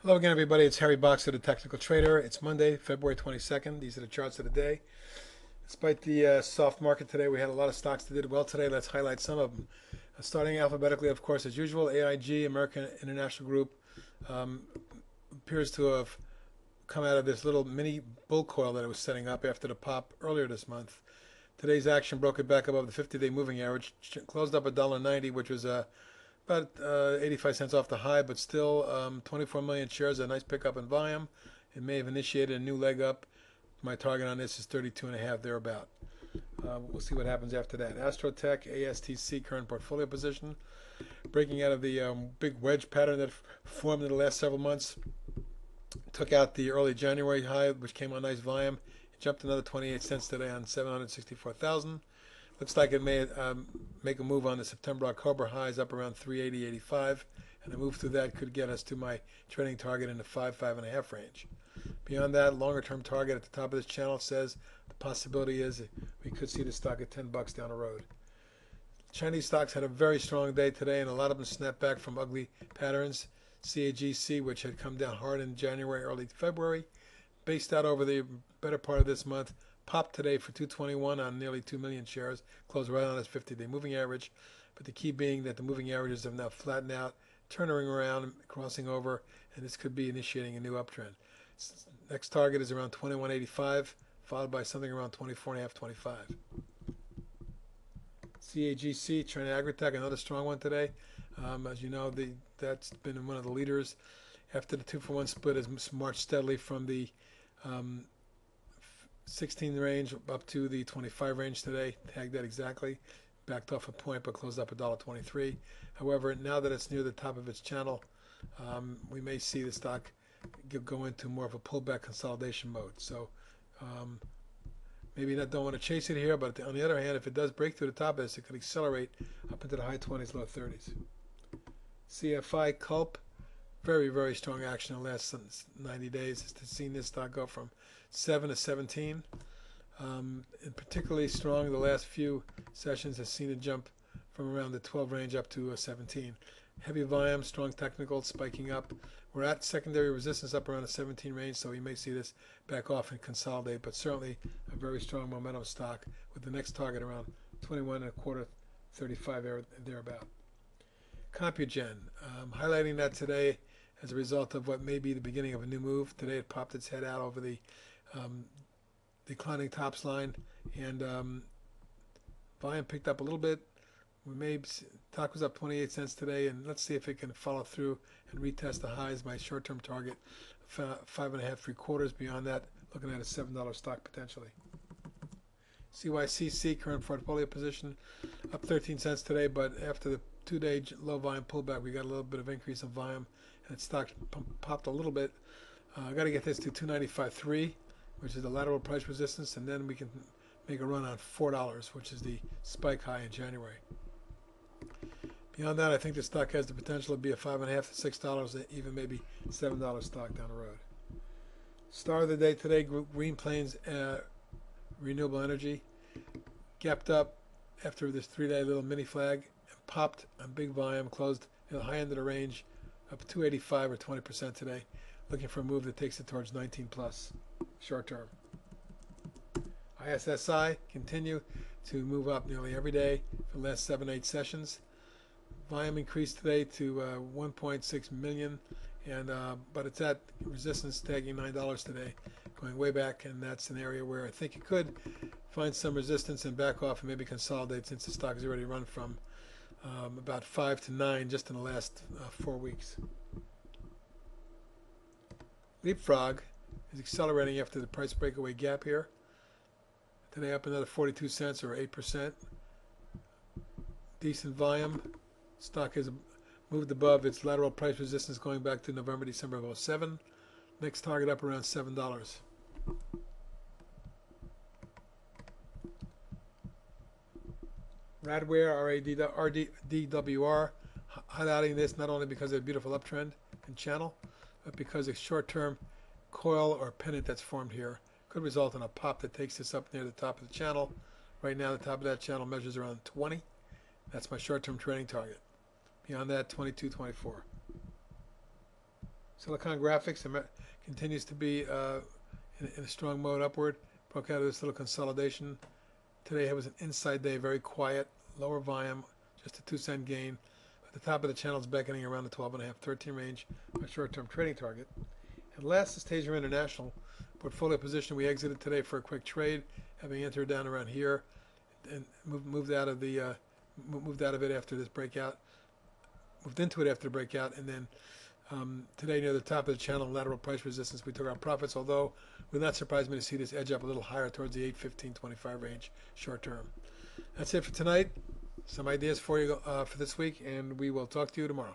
Hello again, everybody. It's Harry Boxer, the Technical Trader. It's Monday, February 22nd. These are the charts of the day. Despite the soft market today, we had a lot of stocks that did well today. Let's highlight some of them. Starting alphabetically, of course, as usual, AIG, American International Group, um, appears to have come out of this little mini bull coil that it was setting up after the pop earlier this month. Today's action broke it back above the 50-day moving average, closed up $1.90, which was about 85 cents off the high, but still 24 million shares, a nice pickup in volume. It may have initiated a new leg up. My target on this is 32.5, thereabout. We'll see what happens after that. Astrotech, ASTC, current portfolio position. Breaking out of the big wedge pattern that formed in the last several months. Took out the early January high, which came on nice volume. It jumped another 28 cents today on 764,000. Looks like it may make a move on the September-October highs up around 380.85, and a move through that could get us to my trading target in the 5.5 range. Beyond that, longer-term target at the top of this channel says the possibility is we could see the stock at 10 bucks down the road. Chinese stocks had a very strong day today, and a lot of them snapped back from ugly patterns. CAGC, which had come down hard in January, early February, based out over the better part of this month, popped today for 221 on nearly 2 million shares, closed right on its 50-day moving average. But the key being that the moving averages have now flattened out, turning around, crossing over, and this could be initiating a new uptrend. Next target is around 21.85, followed by something around 24.5, 25. CAGC, China Agritech, another strong one today. As you know, that's been one of the leaders. After the 2-for-1 split has marched steadily from the 16 range up to the 25 range today. Tagged that exactly. Backed off a point but closed up $1.23. However, now that it's near the top of its channel, we may see the stock go into more of a pullback consolidation mode. So maybe don't want to chase it here, but on the other hand, if it does break through the top of this, it could accelerate up into the high 20s, low 30s. CFI, Culp, very, very strong action in the last 90 days. It's seen this stock go from 7 to 17. And particularly strong the last few sessions has seen it jump from around the 12 range up to 17. Heavy volume, strong technical, spiking up. We're at secondary resistance up around the 17 range, so you may see this back off and consolidate, but certainly a very strong momentum stock with the next target around 21.25, 35 thereabout. Compugen, highlighting that today as a result of what may be the beginning of a new move. Today it popped its head out over the declining tops line, and volume picked up a little bit. Stock was up 28 cents today, and let's see if it can follow through and retest the highs. My short-term target, 5.5 3/4. Beyond that, looking at a $7 stock potentially. CYCC, current portfolio position, up 13 cents today, but after the 2-day low volume pullback, we got a little bit of increase in volume, and its stock popped a little bit. I got to get this to 295.3, which is the lateral price resistance, and then we can make a run on $4, which is the spike high in January. Beyond that, I think the stock has the potential to be a $5.5 to $6, even maybe $7 stock down the road. Star of the day today, Green Plains Renewable Energy, gapped up after this 3-day little mini flag and popped on big volume, closed in the high end of the range, up 285 or 20% today, looking for a move that takes it towards 19 plus short term. ISSI continue to move up nearly every day for the last 7-8 sessions. Volume increased today to 1.6 million, and but it's at resistance tagging $9 today, going way back, and that's an area where I think it could find some resistance and back off and maybe consolidate, since the stock has already run from about 5 to 9 just in the last 4 weeks. Leapfrog is accelerating after the price breakaway gap here. Today up another 42 cents or 8%. Decent volume. Stock has moved above its lateral price resistance going back to November, December of 07. Next target up around $7. Radware, RDWR, highlighting this not only because of a beautiful uptrend and channel, but because a short-term coil or pennant that's formed here could result in a pop that takes this up near the top of the channel. Right now, the top of that channel measures around 20. That's my short-term trading target. Beyond that, 22, 24. Silicon Graphics continues to be in a strong mode upward. Broke out of this little consolidation. Today it was an inside day, very quiet, lower volume, just a 2-cent gain. At the top of the channel is beckoning around the 12.5, 13 range, a short-term trading target. And last is Taser International. Portfolio position we exited today for a quick trade, having entered down around here, and moved out of it after this breakout. Moved into it after the breakout, and then today near the top of the channel, lateral price resistance, we took our profits, although it would not surprise me to see this edge up a little higher towards the 8.1525 range short term. That's it for tonight. Some ideas for you for this week, and we will talk to you tomorrow.